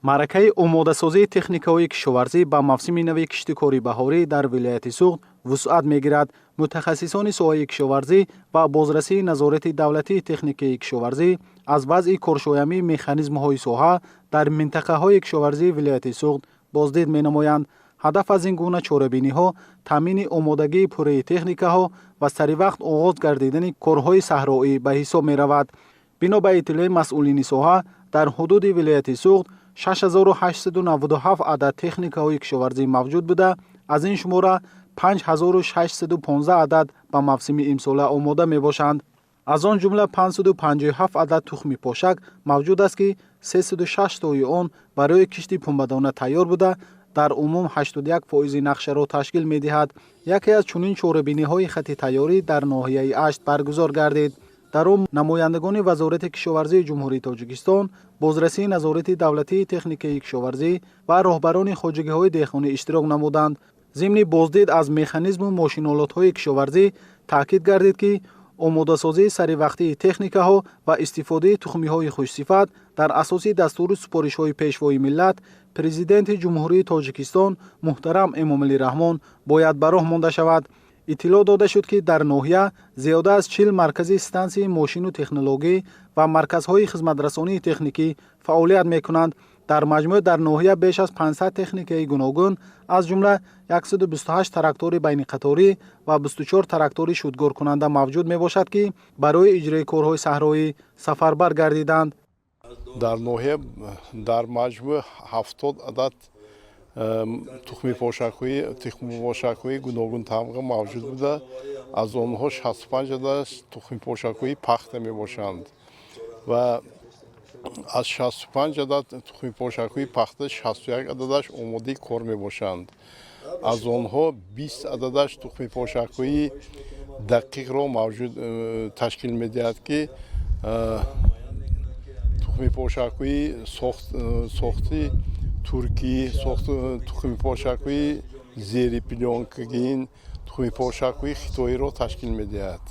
маъракаи омодасозии техникаҳои кишоварзӣ ба мавсими нави киштикори баҳорӣ дар вилояти Суғд вусъат мегирад. мутахассисони соҳаи кишоварзӣ ва бозрасии назорати давлатии техникаи кишоварзӣ аз вазъи коршоямии механизмҳои соҳа дар минтақаҳои кишоварзии вилояти Суғд боздид менамоянд. ҳадаф аз ин гуна чорабиниҳо таъмини омодагии пурраи техникаҳо ва саривақт оғоз гардидани корҳои саҳроӣ ба ҳисоб меравад. бино ба иттилои масъулини соҳа, дар ҳудуди вилояти Суғд 6897 адад техникаҳои кишоварзӣ мавҷуд буда, аз ин шумора 5615 адад ба мавсими имсола омода мебошанд. аз он ҷумла 557 адад тухми пошак мавҷуд аст ки 306 тои он барои кишти пунбадона тайёр буда, дар умум 81% нақшаро ташкил медиҳад. яке аз чунин чорабиниҳои хати тайёрӣ дар ноҳияи Ашт баргузор гардид. дар он намояндагони вазорати кишоварзии ҷумҳурии Тоҷикистон, бозрасии назорати давлатии техникаи кишоварзӣ ва роҳбарони хоҷагиҳои деҳқонӣ иштирок намуданд. зимни боздид аз механизму мошинолотҳои кишоварзӣ таъкид гардид ки омодасозии саривақтии техникаҳо ва истифодаи тухмиҳои хушсифат дар асоси дастури супоришҳои пешвои миллат президенти ҷумҳурии Тоҷикистон муҳтарам Эмомалӣ Раҳмон бояд ба роҳ монда шавад. иттилоъ дода шуд ки дар ноҳия зиёда аз 40 маркази стансияи мошину технологӣ ва марказҳои хизматрасонии техникӣ фаъолият мекунанд. дар маҷмӯъ дар ноҳия беш аз 500 техникаи гуногун, аз ҷумла 128 трактори байниқаторӣ ва 24 трактори шудгоркунанда мавҷуд мебошад ки барои иҷрои корҳои саҳроӣ сафарбар гардиданд. дар ноҳия дар маҷмӯъ 70 адад тухми пошакҳои гуногун тамға мавҷуд буда, аз онҳо 65 адад тухми пошакҳои пахта мебошанд ва аз 65 адад тухми пошакҳои пахта 61 ададаш омодаи кор мебошанд. аз онҳо 20 ададаш тухми пошакҳои дақиқро ташкил медиҳад ки тухми пошакҳои сохти туркӣ, тухми пошакҳои зери плёнкагин, тухми пошакҳои хитоиро ташкил медиҳад.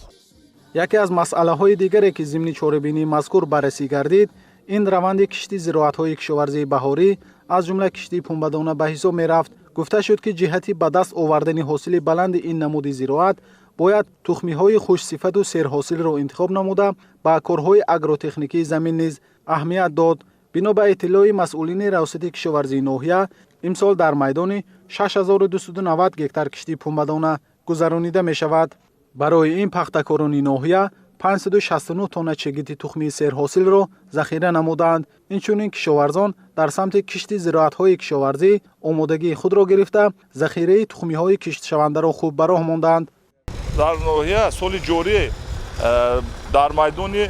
яке аз масъалаҳои дигаре ки зимни чорабинии мазкур баррасӣ гардид, ин раванди кишти зироатҳои кишоварзии баҳорӣ, аз ҷумла кишти пунбадона ба ҳисоб мерафт. гуфта шуд ки ҷиҳати ба даст овардани ҳосили баланди ин намуди зироат бояд тухмиҳои хушсифату серҳосилро интихоб намуда ба корҳои агротехникии замин низ аҳамият дод. бино ба иттилои масъулини равсати кишоварзии ноҳия, имсол дар майдони 6290 гектар кишти пунбадона гузаронида мешавад. барои ин пахтакорони ноҳия 569 тонна чигити тухмии серҳосилро захира намуданд. инчунин кишоварзон дар самти кишти зироатҳои кишоварзӣ омодагии худро гирифта, захираи тухмиҳои киштшавандаро хуб ба роҳ монданд. дар ноҳия соли ҷорӣ дар майдони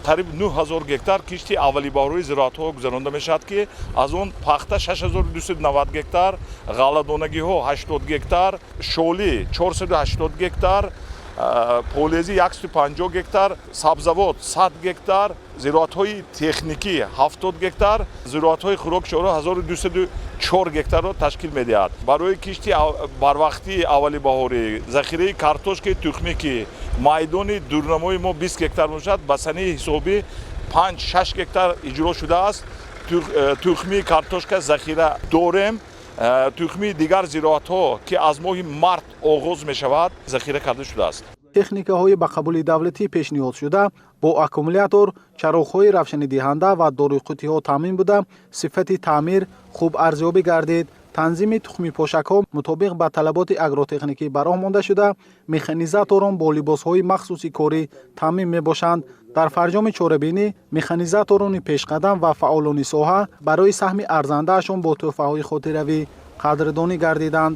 қариб 9000 гектар кишти аввалибаҳории зироатҳо гузаронида мешавад ки аз он пахта 6290 гектар, ғалладонагиҳо 80 гектар, шолӣ 480 гектар, полези 150 гектар, сабзавот 100 гектар, зироатҳои техникӣ 70 гектар, зироатҳои хӯрокшоро 1204 гектарро ташкил медиҳад. барои кишти барвақтии аввалибаҳорӣ, захираи картошкаи тухмӣ ки майдони дурнамои мо 20 гектар бошад, ба санаи ҳисобӣ 5-6 гектар иҷро шудааст. тухмии картошка захира дорем. тухмии дигар зироатҳо ки аз моҳи март оғоз мешавад, захира карда шудааст. техникаҳои ба қабули давлатӣ пешниҳод шуда бо аккумулятор, чароғҳои равшанидиҳанда ва доруқутиҳо таъмин буда, сифати таъмир хуб арзёбӣ гардид. танзими тухми пошакҳо мутобиқ ба талаботи агротехникӣ ба роҳ монда шуда, механизаторон бо либосҳои махсуси корӣ таъмин мебошанд. дар фарҷоми чорабинӣ механизаторони пешқадам ва фаъолони соҳа барои саҳми арзандаашон бо тӯҳфаҳои хотиравӣ қадрдонӣ гардиданд.